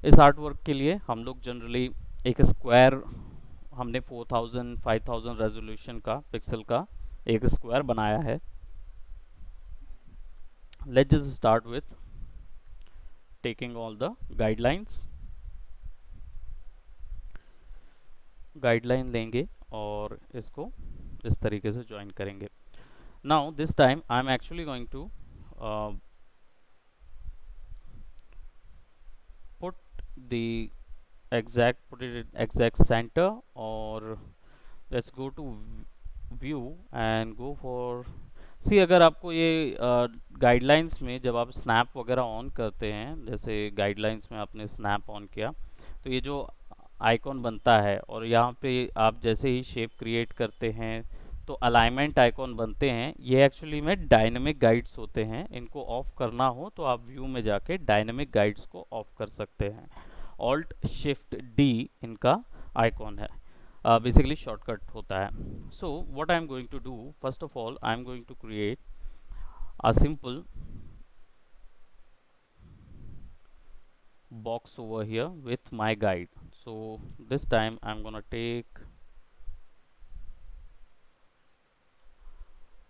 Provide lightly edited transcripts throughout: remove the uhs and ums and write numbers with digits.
इस art work के लिए हम लोग जनरली एक स्क्वायर, हमने 4000 5000 रेजोल्यूशन का पिक्सल का एक स्क्वायर बनाया है. Let's just start with taking all the guidelines. Guideline लेंगे और इसको इस तरीके से ज्वाइन करेंगे. Now this time I am actually going to put the put it in exact center, or let's go to view and go for. सी अगर आपको ये गाइडलाइंस में जब आप स्नैप वगैरह ऑन करते हैं, जैसे गाइडलाइंस में आपने स्नैप ऑन किया तो ये जो आइकॉन बनता है और यहाँ पे आप जैसे ही शेप क्रिएट करते हैं तो अलाइनमेंट आइकॉन बनते हैं. ये एक्चुअली में डायनेमिक गाइड्स होते हैं. इनको ऑफ करना हो तो आप व्यू में जाके डायनेमिक गाइड्स को ऑफ कर सकते हैं. ऑल्ट शिफ्ट डी इनका आइकॉन है, बेसिकली शॉर्टकट होता है. So what I am going to do, first of all I am going to create a simple box over here with my guide. So this time I'm gonna take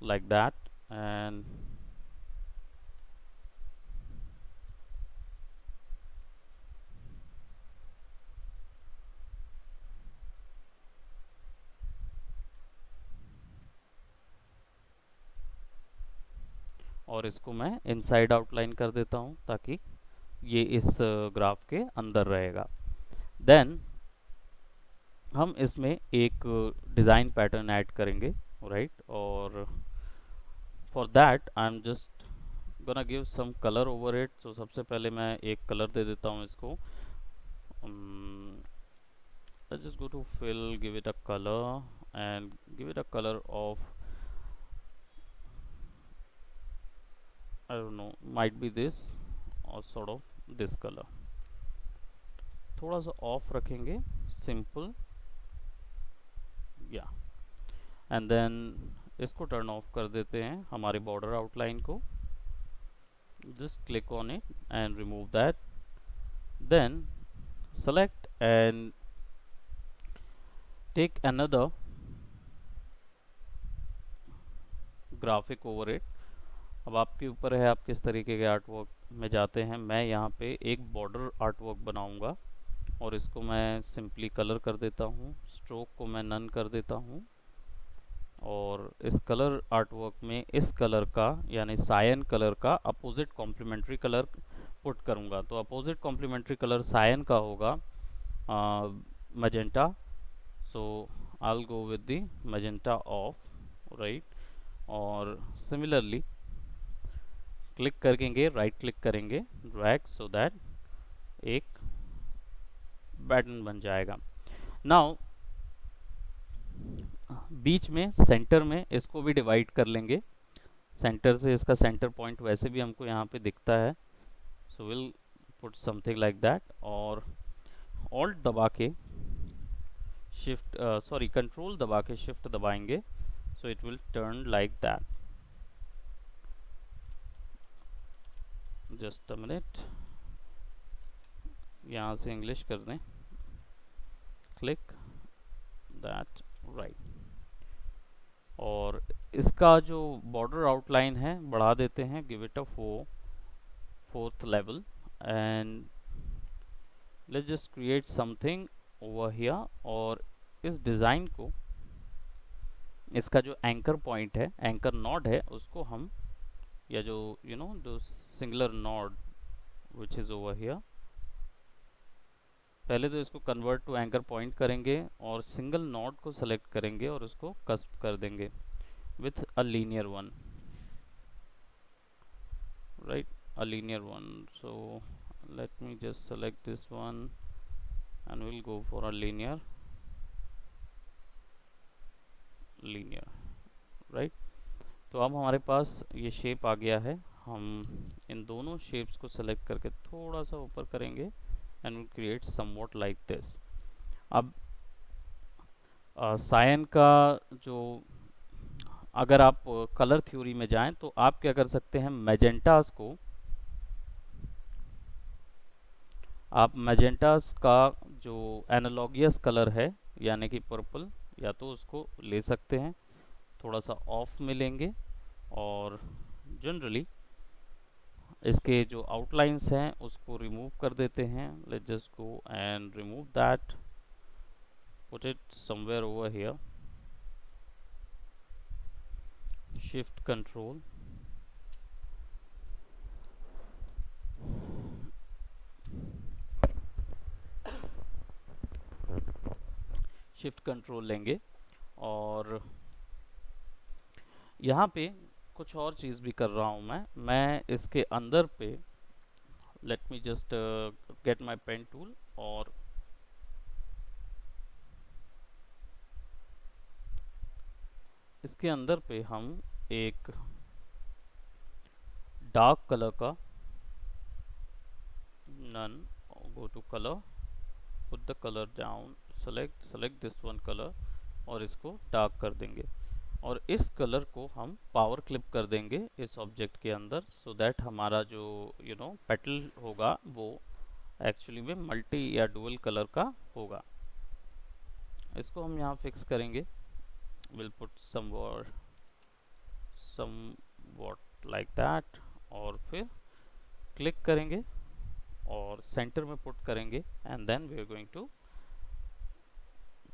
like that, and और इसको मैं inside outline कर देता हूँ ताकि ये इस graph के अंदर रहेगा. देन हम इसमें एक डिज़ाइन पैटर्न ऐड करेंगे, राइट. और for that I am just gonna give some colour over it. So सबसे पहले मैं एक कलर दे देता हूँ इसको. let's just go to fill, give it a color, and give it a color of, I don't know, might be this or sort of this color. थोड़ा सा of रखेंगे, सिंपल या. एंड देन इसको turn off कर देते हैं हमारे border outline को. Just click on it and remove that. Then select and take another graphic over it. अब आपके ऊपर है आप किस तरीके के आर्ट वर्क में जाते हैं. मैं यहाँ पे एक बॉर्डर आर्ट वर्क बनाऊँगा और इसको मैं सिंपली कलर कर देता हूँ. स्ट्रोक को मैं नन कर देता हूँ और इस कलर आर्ट वर्क में इस कलर का यानी सायन कलर का अपोजिट कॉम्प्लीमेंट्री कलर पुट करूँगा. तो अपोजिट कॉम्प्लीमेंट्री कलर सायन का होगा magenta. So I'll go with the magenta off, right. और similarly क्लिक करेंगे, राइट क्लिक करेंगे, ड्रैग, सो दैट एक पैटर्न बन जाएगा. नाउ बीच में सेंटर में इसको भी डिवाइड कर लेंगे. सेंटर से इसका सेंटर पॉइंट वैसे भी हमको यहाँ पे दिखता है. So will put something like that और ऑल्ट दबा के शिफ्ट सॉरी कंट्रोल दबा के शिफ्ट दबाएंगे. So it will turn like that. Just a minute, यहाँ से इंग्लिश कर दें. Click that, right. और इसका जो बॉर्डर आउटलाइन है बढ़ा देते हैं. Give it a 4th level and let's just create something over here. और इस डिज़ाइन को, इसका जो एंकर पॉइंट है, एंकर नॉड है, उसको हम, या जो जो singular node which is over here, पहले तो इसको कन्वर्ट टू एंकर पॉइंट करेंगे और सिंगल नॉड को सेलेक्ट करेंगे और उसको कस्प कर देंगे with a linear one, right, a linear one. So let me just select this one and we'll go for a linear, right. तो अब हमारे पास ये शेप आ गया है. हम इन दोनों शेप्स को सेलेक्ट करके थोड़ा सा ऊपर करेंगे and will create somewhat like this. अब सायन का जो, अगर आप कलर थ्योरी में जाएं तो आप क्या कर सकते हैं, मैजेंटास को आप मैजेंटास का जो एनालॉगियस कलर है यानी कि पर्पल, या तो उसको ले सकते हैं, थोड़ा सा ऑफ में लेंगे, और जनरली इसके जो आउटलाइंस हैं उसको रिमूव कर देते हैं. Let's just go and remove that, put it somewhere over here, shift control, shift control लेंगे. और यहाँ पे कुछ और चीज़ भी कर रहा हूँ मैं इसके अंदर पे, let me just get my pen tool, और इसके अंदर पे हम एक डार्क कलर का, none, go to colour, put the colour down, select this one colour, और इसको डार्क कर देंगे. और इस कलर को हम पावर क्लिप कर देंगे इस ऑब्जेक्ट के अंदर, सो दैट हमारा जो पेटल होगा वो एक्चुअली में मल्टी या डुअल कलर का होगा. इसको हम यहाँ फिक्स करेंगे. Will put somewhat like that, और फिर क्लिक करेंगे और सेंटर में पुट करेंगे, and then we are going to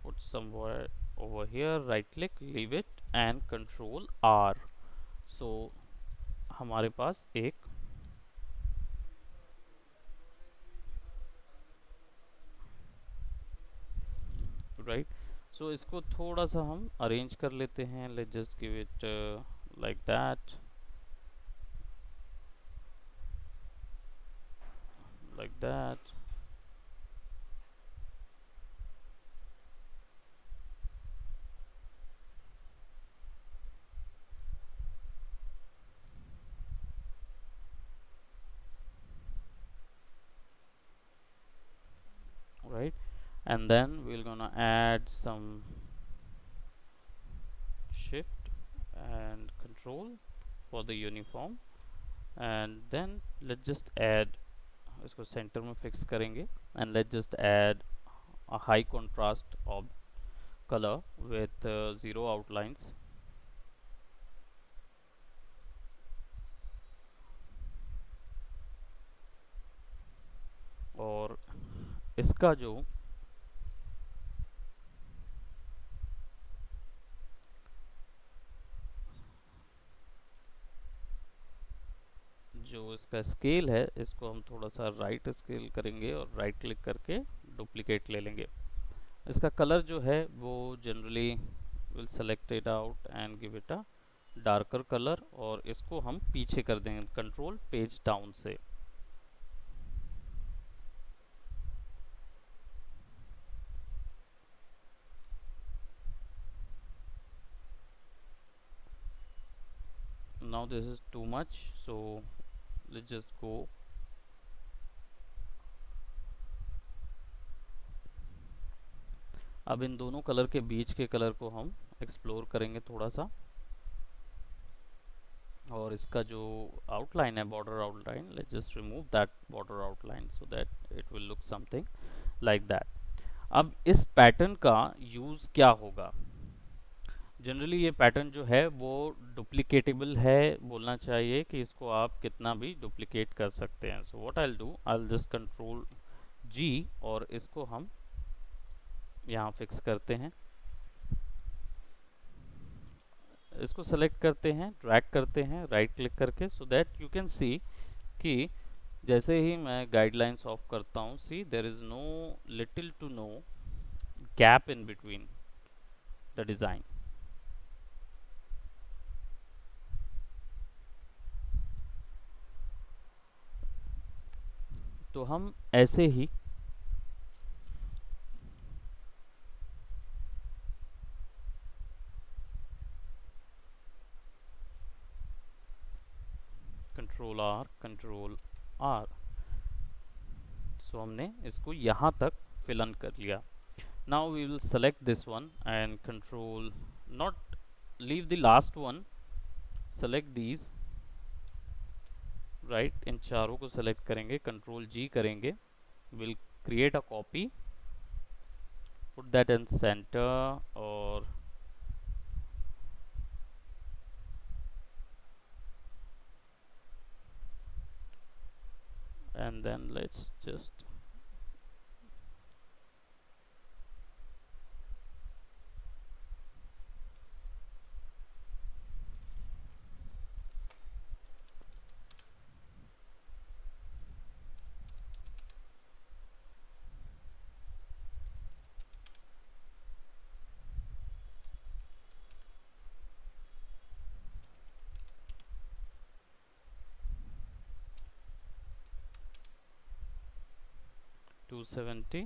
put somewhere over here, right click, leave it and control R. so हमारे पास एक राइट. सो इसको थोड़ा सा हम अरेंज कर लेते हैं. Let's just give it like that, like that. Right, and then we're gonna add some shift and control for the uniform, and then let's just add, इसको सेंटर में फिक्स करेंगे, and let's just add a high contrast of color with zero outlines. और इसका जो इसका scale है, इसको हम थोड़ा सा राइट स्केल करेंगे और राइट क्लिक करके डुप्लीकेट ले लेंगे. इसका कलर जो है वो generally will select it out and give it a darker colour, और इसको हम पीछे कर देंगे कंट्रोल पेज डाउन से. now this is too much, so let's just go. अब इन दोनों कलर के बीच के कलर को हम एक्सप्लोर करेंगे थोड़ा सा, और इसका जो आउटलाइन है, border outline, let's just remove that border outline so that it will look something like that. अब इस पैटर्न का यूज़ क्या होगा? जनरली ये पैटर्न जो है वो डुप्लीकेटेबल है, बोलना चाहिए कि इसको आप कितना भी डुप्लीकेट कर सकते हैं. So what I will do, I will just control G, और इसको हम यहाँ फिक्स करते हैं. इसको सेलेक्ट करते हैं, ड्रैग करते हैं राइट क्लिक करके, so that you can see कि जैसे ही मैं गाइडलाइंस ऑफ करता हूँ, see there is no little to no gap in between the design. तो हम ऐसे ही कंट्रोल आर, सो हमने इसको यहाँ तक फिल इन कर लिया. Now we will select this one and control, not leave the last one, select these, right. इन चारों को सेलेक्ट करेंगे, कंट्रोल जी करेंगे, we'll create a copy, put that in center, or and then let's just 270.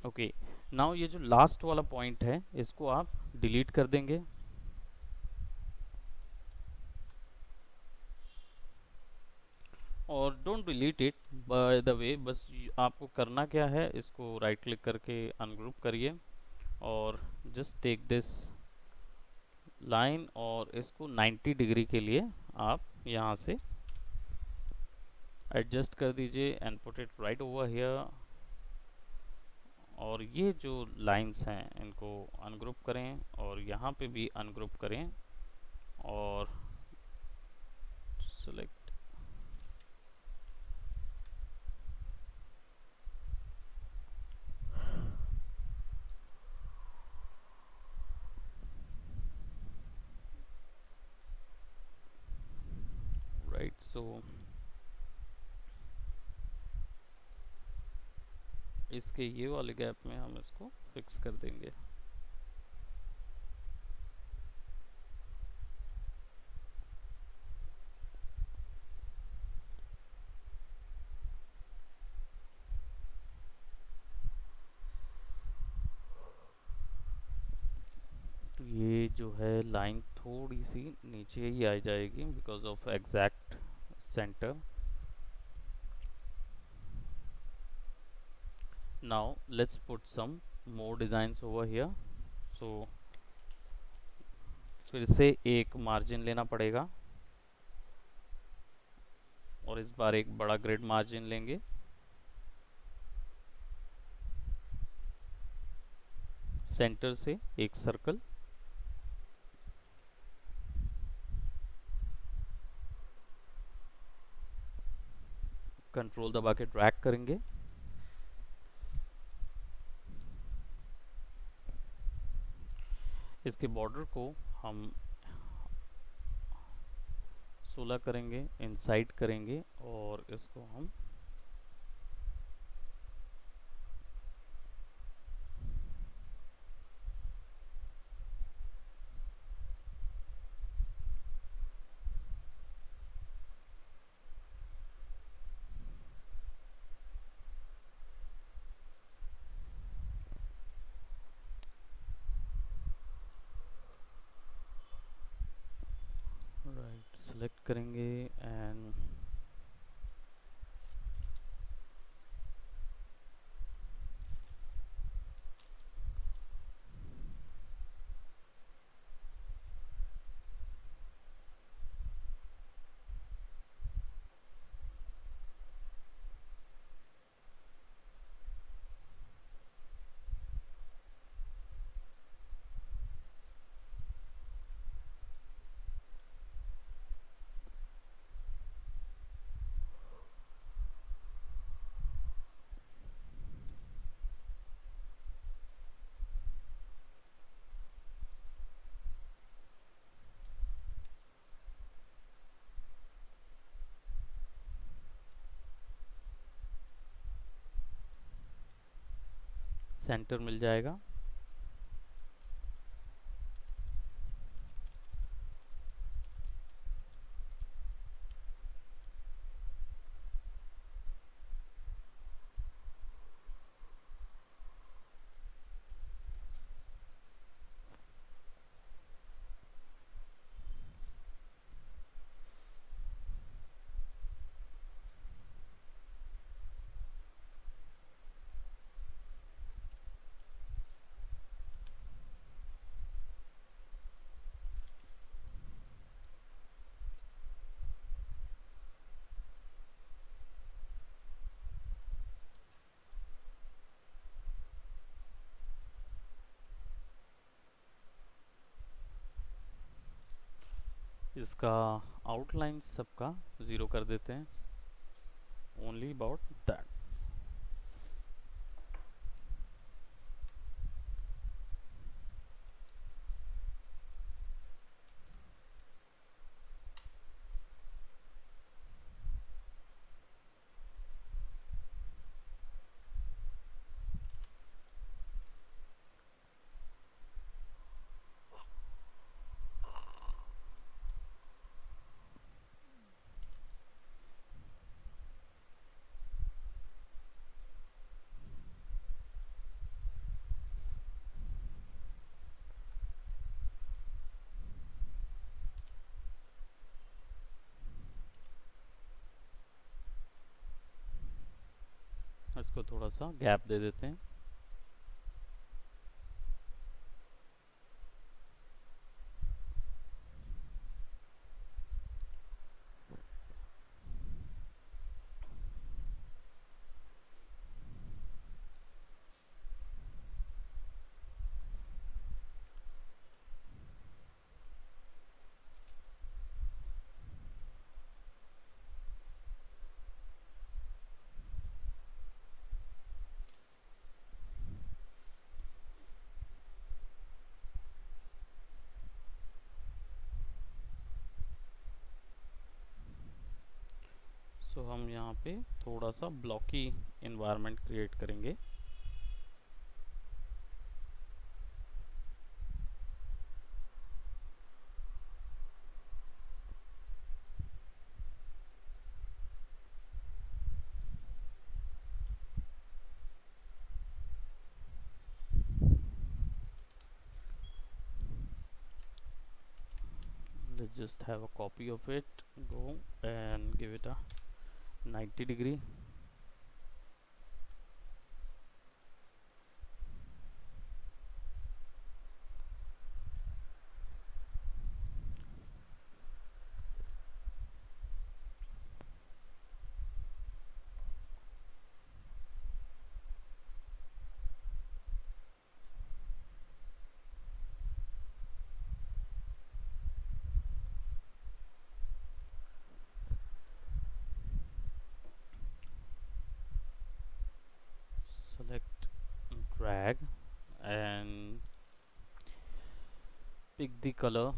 Okay, now ये जो last वाला point है इसको आप डिलीट कर देंगे। और don't delete it by the way, बस आपको करना क्या है, इसको राइट क्लिक करके अनग्रुप करिए और जस्ट टेक दिस लाइन और इसको 90 डिग्री के लिए आप यहाँ से एडजस्ट कर दीजिए and put it right over here. और ये जो लाइंस हैं इनको अनग्रुप करें और यहाँ पे भी अनग्रुप करें और सेलेक्ट। राइट, सो इसके ये वाले गैप में हम इसको फिक्स कर देंगे। तो ये जो है लाइन थोड़ी सी नीचे ही आ जाएगी because of exact centre. Now let's put some more designs over here. So फिर से एक मार्जिन लेना पड़ेगा और इस बार एक बड़ा ग्रिड मार्जिन लेंगे। सेंटर से एक सर्कल, कंट्रोल दबा के ड्रैग करेंगे। इसके बॉर्डर को हम 16 करेंगे, इनसाइड करेंगे और इसको हम राइट सेलेक्ट करेंगे एंड सेंटर मिल जाएगा। इसका आउटलाइन सबका ज़ीरो कर देते हैं, ओनली अबाउट दैट। इसको थोड़ा सा गैप दे देते हैं। सो हम यहाँ पे थोड़ा सा ब्लॉकी इन्वायरमेंट क्रिएट करेंगे। Let's just have a copy of it, go and give it a 90 degree. Select, drag and pick the color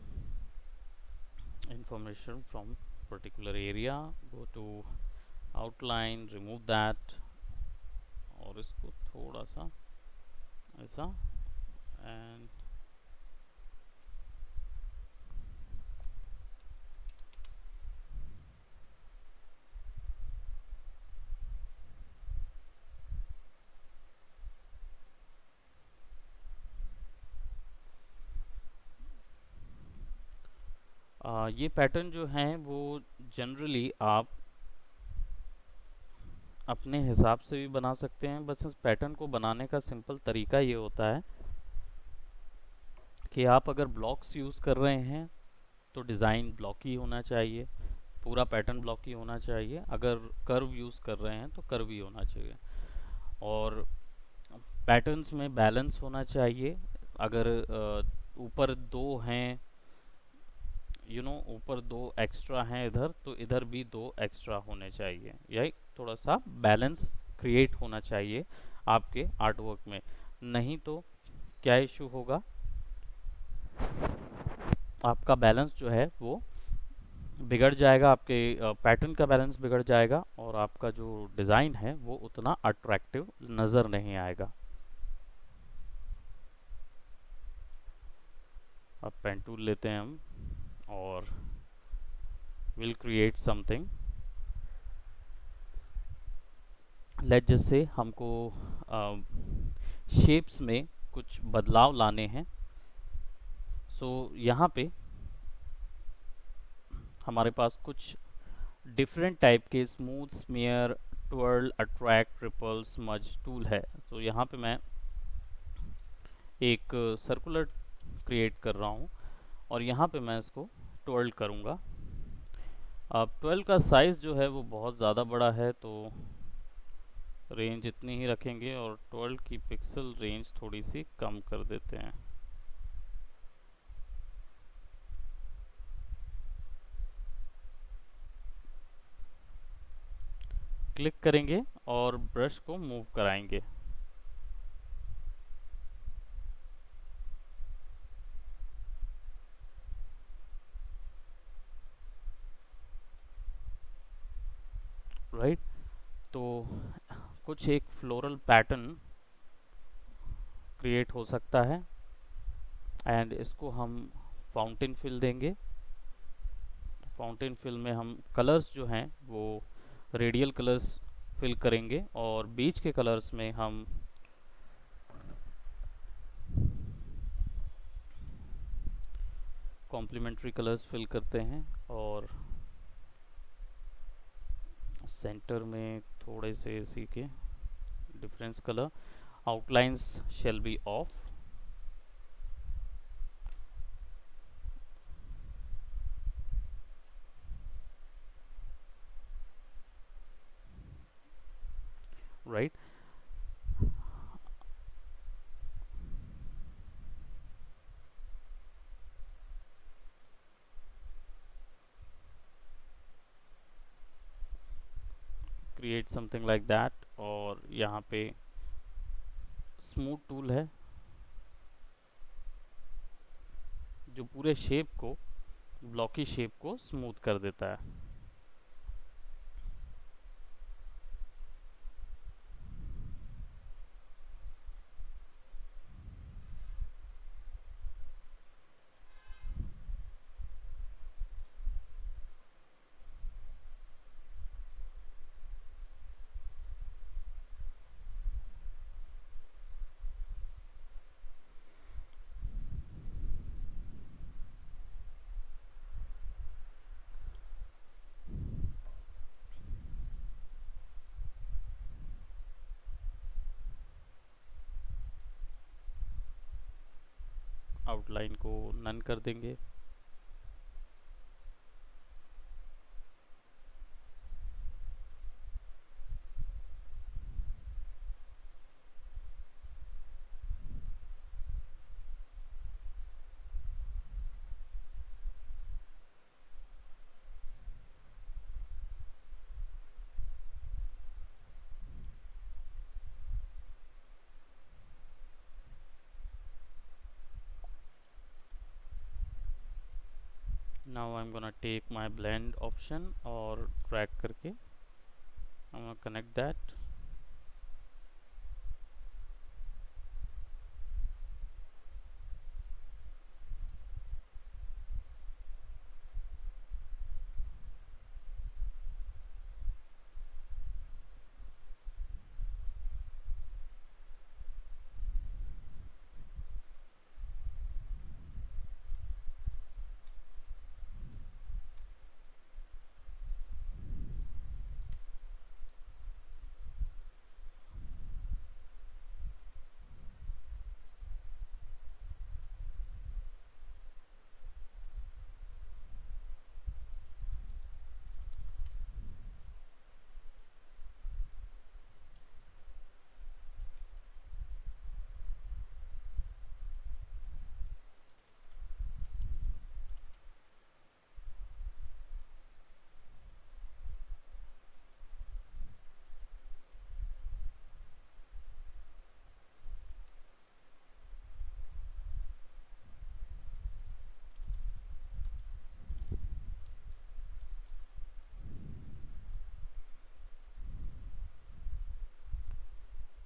information from particular area, go to outline, remove that और इसको थोड़ा सा ऐसा and ये pattern जो हैं वो जनरली आप अपने हिसाब से भी बना सकते हैं। बस इस पैटर्न को बनाने का सिंपल तरीका ये होता है कि आप अगर ब्लॉक्स यूज़ कर रहे हैं तो डिज़ाइन ब्लॉक ही होना चाहिए, पूरा पैटर्न ब्लॉक ही होना चाहिए। अगर कर्व यूज़ कर रहे हैं तो कर्व ही होना चाहिए और पैटर्न्स में बैलेंस होना चाहिए। अगर ऊपर दो हैं, ऊपर दो एक्स्ट्रा हैं इधर, तो इधर भी दो एक्स्ट्रा होने चाहिए। यही थोड़ा सा बैलेंस क्रिएट होना चाहिए आपके आर्टवर्क में, नहीं तो क्या इशू होगा, आपका बैलेंस जो है वो बिगड़ जाएगा, आपके पैटर्न का बैलेंस बिगड़ जाएगा और आपका जो डिज़ाइन है वो उतना अट्रैक्टिव नज़र नहीं आएगा। अब पेन टूल लेते हैं हम और विल क्रिएट समथिंग। लेट जैसे हमको शेप्स में कुछ बदलाव लाने हैं। सो यहाँ पे हमारे पास कुछ डिफरेंट टाइप के smooth, smear, twirl, attract, ripple, smudge tool है। तो यहाँ पे मैं एक सर्कुलर क्रिएट कर रहा हूँ और यहाँ पे मैं इसको 12 करूँगा। अब 12 का साइज़ जो है वो बहुत ज़्यादा बड़ा है तो रेंज इतनी ही रखेंगे और 12 की पिक्सल रेंज थोड़ी सी कम कर देते हैं। क्लिक करेंगे और ब्रश को मूव कराएंगे। राइट, तो कुछ एक फ्लोरल पैटर्न क्रिएट हो सकता है एंड इसको हम फाउंटेन फिल देंगे। फाउंटेन फिल में हम कलर्स जो हैं वो रेडियल कलर्स फिल करेंगे और बीच के कलर्स में हम कॉम्प्लीमेंट्री कलर्स फिल करते हैं और सेंटर में थोड़े से इसी के difference colour. Outlines shall be of. Right, create something like that. और यहाँ पे स्मूथ टूल है जो पूरे शेप को, ब्लॉकी शेप को स्मूथ कर देता है। आउटलाइन को नन कर देंगे। Now I am gonna take my blend option और ड्रैग करके I am gonna connect that.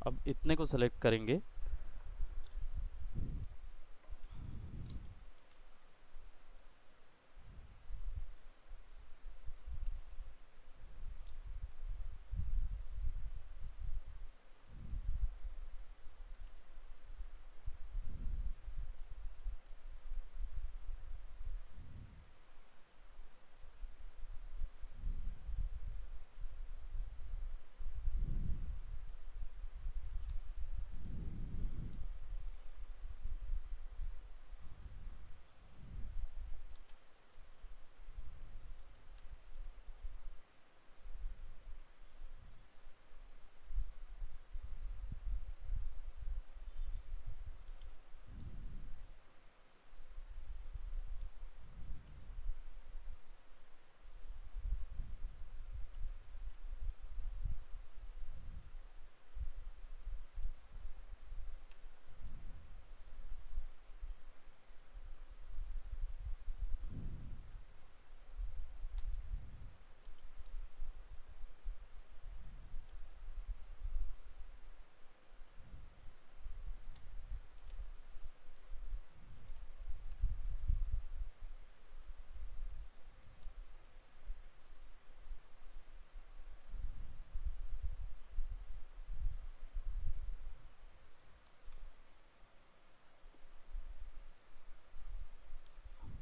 अब इतने को सेलेक्ट करेंगे।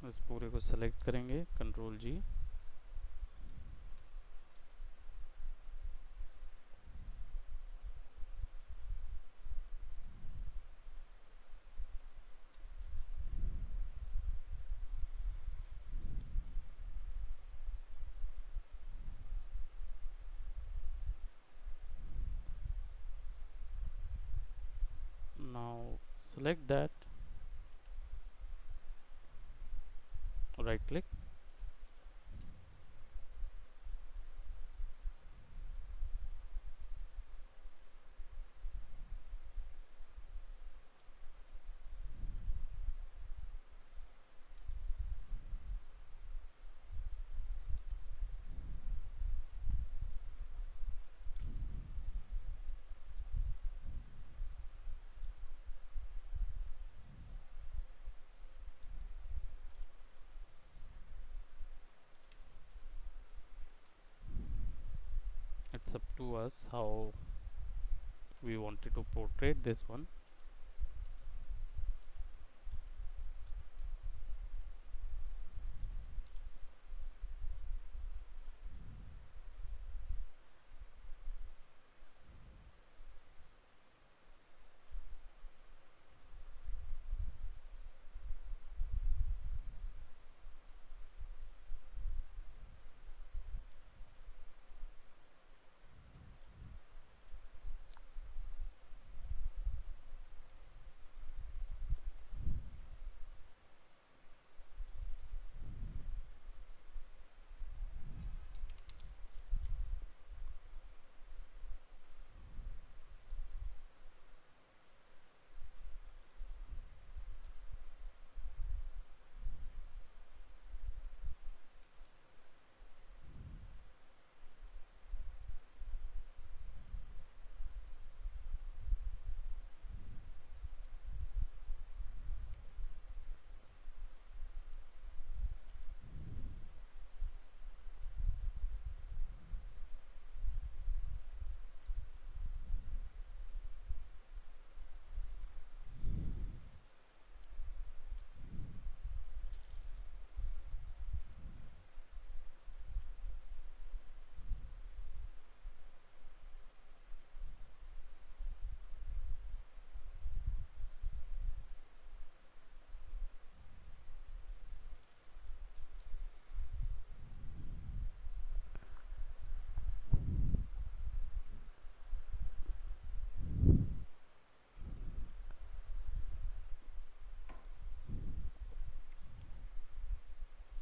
इस पूरे को सेलेक्ट करेंगे, control G. Now select that, right click, it's up to us how we wanted to portray this one.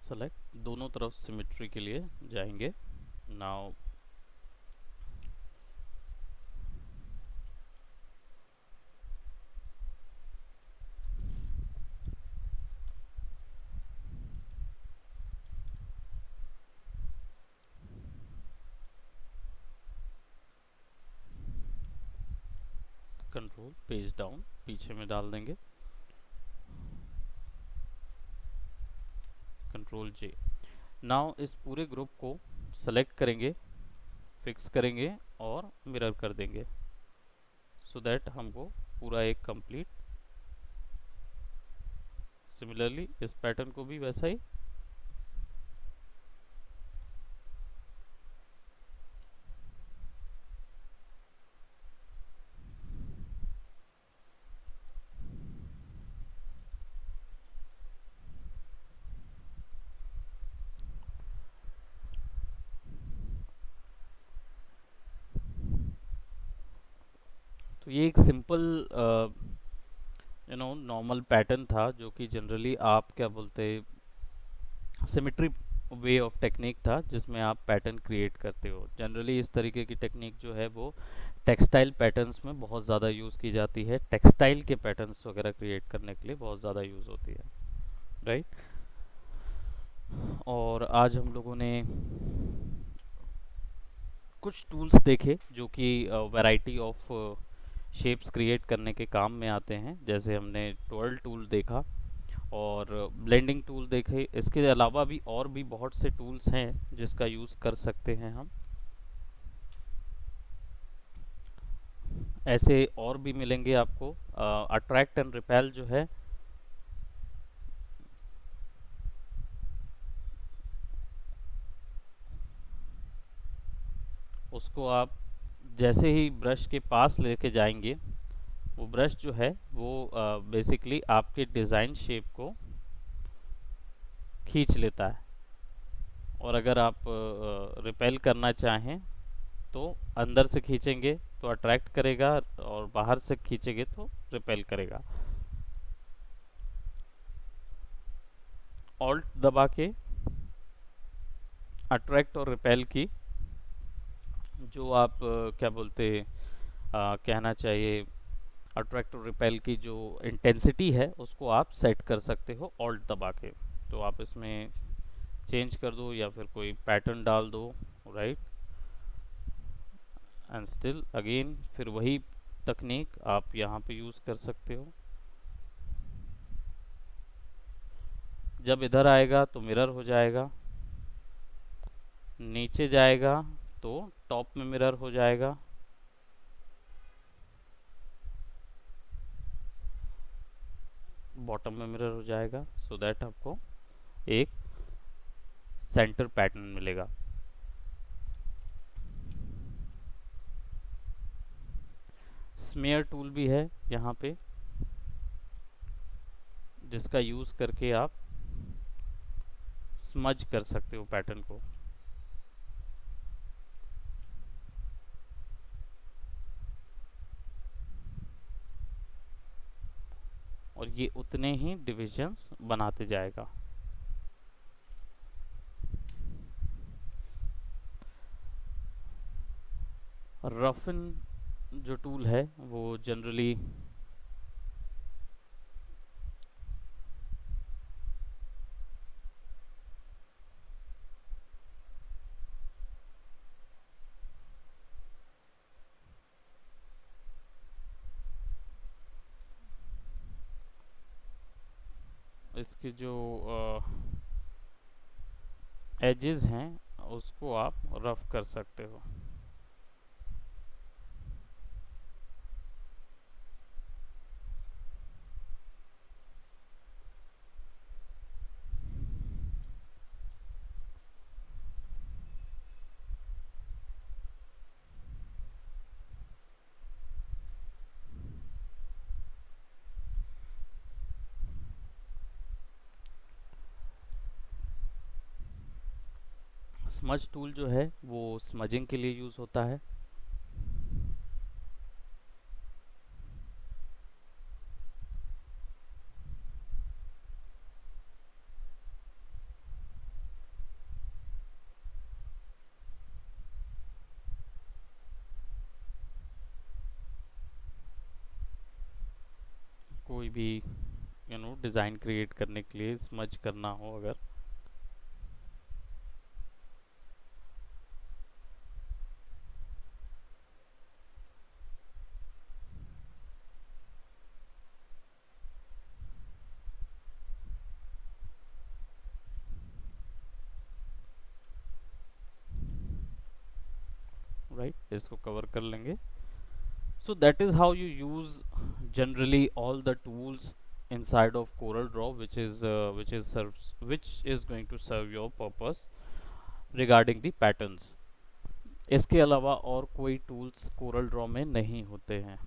Select, दोनों तरफ सिमेट्री के लिए जाएंगे। नाउ कंट्रोल पेज डाउन पीछे में डाल देंगे, कंट्रोल जे। नाउ इस पूरे ग्रुप को सेलेक्ट करेंगे, फिक्स करेंगे और मिरर कर देंगे, सो दैट हमको पूरा एक कंप्लीट। सिमिलरली इस पैटर्न को भी वैसा ही। तो ये एक सिंपल नॉर्मल पैटर्न था, जो कि जनरली आप क्या बोलते सिमेट्री वे ऑफ टेक्निक था, जिसमें आप पैटर्न क्रिएट करते हो। जनरली इस तरीके की टेक्निक जो है वो टेक्सटाइल पैटर्न्स में बहुत ज़्यादा यूज़ की जाती है, टेक्सटाइल के पैटर्न्स वगैरह क्रिएट करने के लिए बहुत ज़्यादा यूज़ होती है, राइट। और आज हम लोगों ने कुछ टूल्स देखे जो कि वैरायटी ऑफ शेप्स क्रिएट करने के काम में आते हैं। जैसे हमने ट्वेल टूल देखा और ब्लेंडिंग टूल देखे। इसके अलावा भी और भी बहुत से टूल्स हैं जिसका यूज़ कर सकते हैं हम। ऐसे और भी मिलेंगे आपको। अट्रैक्ट एंड रिपेल जो है, उसको आप जैसे ही ब्रश के पास लेके जाएंगे, वो ब्रश जो है वो बेसिकली आपके डिज़ाइन शेप को खींच लेता है। और अगर आप रिपेल करना चाहें तो अंदर से खींचेंगे तो अट्रैक्ट करेगा, और बाहर से खींचेंगे तो रिपेल करेगा। ऑल्ट दबा के अट्रैक्ट और रिपेल की जो आप क्या बोलते कहना चाहिए, अट्रैक्ट और रिपेल की जो इंटेंसिटी है उसको आप सेट कर सकते हो ऑल्ट दबा के। तो आप इसमें चेंज कर दो या फिर कोई पैटर्न डाल दो, राइट। एंड स्टिल अगेन फिर वही तकनीक आप यहाँ पे यूज़ कर सकते हो। जब इधर आएगा तो मिरर हो जाएगा, नीचे जाएगा तो टॉप में मिरर हो जाएगा, बॉटम में मिरर हो जाएगा, सो दैट आपको एक सेंटर पैटर्न मिलेगा। स्मेयर टूल भी है यहाँ पे, जिसका यूज़ करके आप स्मज कर सकते हो पैटर्न को। और ये उतने ही डिविजन्स बनाते जाएगा। रफन जो टूल है वो जनरली इसके जो एजेस हैं उसको आप रफ कर सकते हो। स्मज टूल जो है वो स्मजिंग के लिए यूज़ होता है। कोई भी डिज़ाइन क्रिएट करने के लिए स्मज करना हो अगर, राइट, इसको कवर कर लेंगे। So that is how you use generally all the tools inside of CorelDRAW, which is going to serve your purpose regarding the patterns. इसके अलावा और कोई टूल्स CorelDRAW में नहीं होते हैं।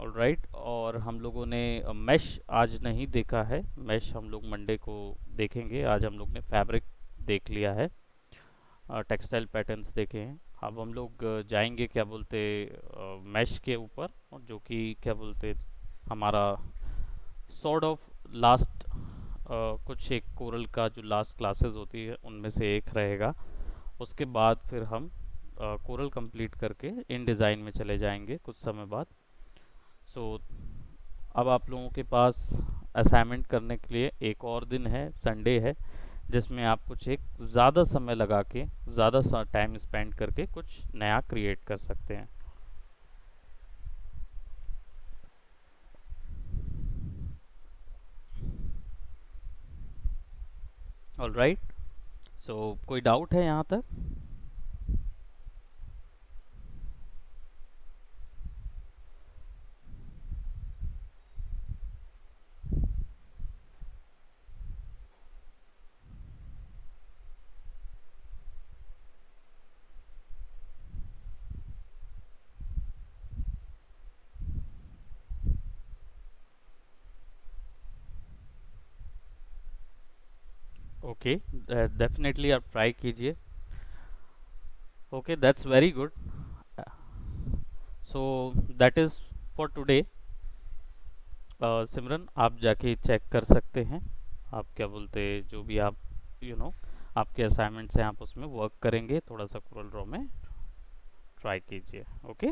ऑलराइट, और हम लोगों ने मैश आज नहीं देखा है, मैश हम लोग मंडे को देखेंगे। आज हम लोग ने फैब्रिक देख लिया है, टेक्सटाइल पैटर्न्स देखे हैं। अब हम लोग जाएंगे क्या बोलते मैश के ऊपर, और जो कि क्या बोलते हमारा सॉर्ट ऑफ लास्ट कुछ एक कोरल का जो लास्ट क्लासेस होती है उनमें से एक रहेगा। उसके बाद फिर हम कोरल कंप्लीट करके इन डिज़ाइन में चले जाएंगे कुछ समय बाद। सो अब आप लोगों के पास असाइनमेंट करने के लिए एक और दिन है, संडे है, जिसमें आप कुछ एक ज़्यादा समय लगा के ज़्यादा टाइम स्पेंड करके कुछ नया क्रिएट कर सकते हैं। ऑलराइट, सो कोई डाउट है यहाँ तक? ओके, डेफिनेटली आप ट्राई कीजिए. Okay, that's very good. So that is for today. Simran, आप जाके चेक कर सकते हैं. आप क्या बोलते, जो भी आप यू नो आपके असाइनमेंट्स हैं आप उसमें वर्क करेंगे, थोड़ा सा कोरल ड्रॉ में ट्राई कीजिए. ओके.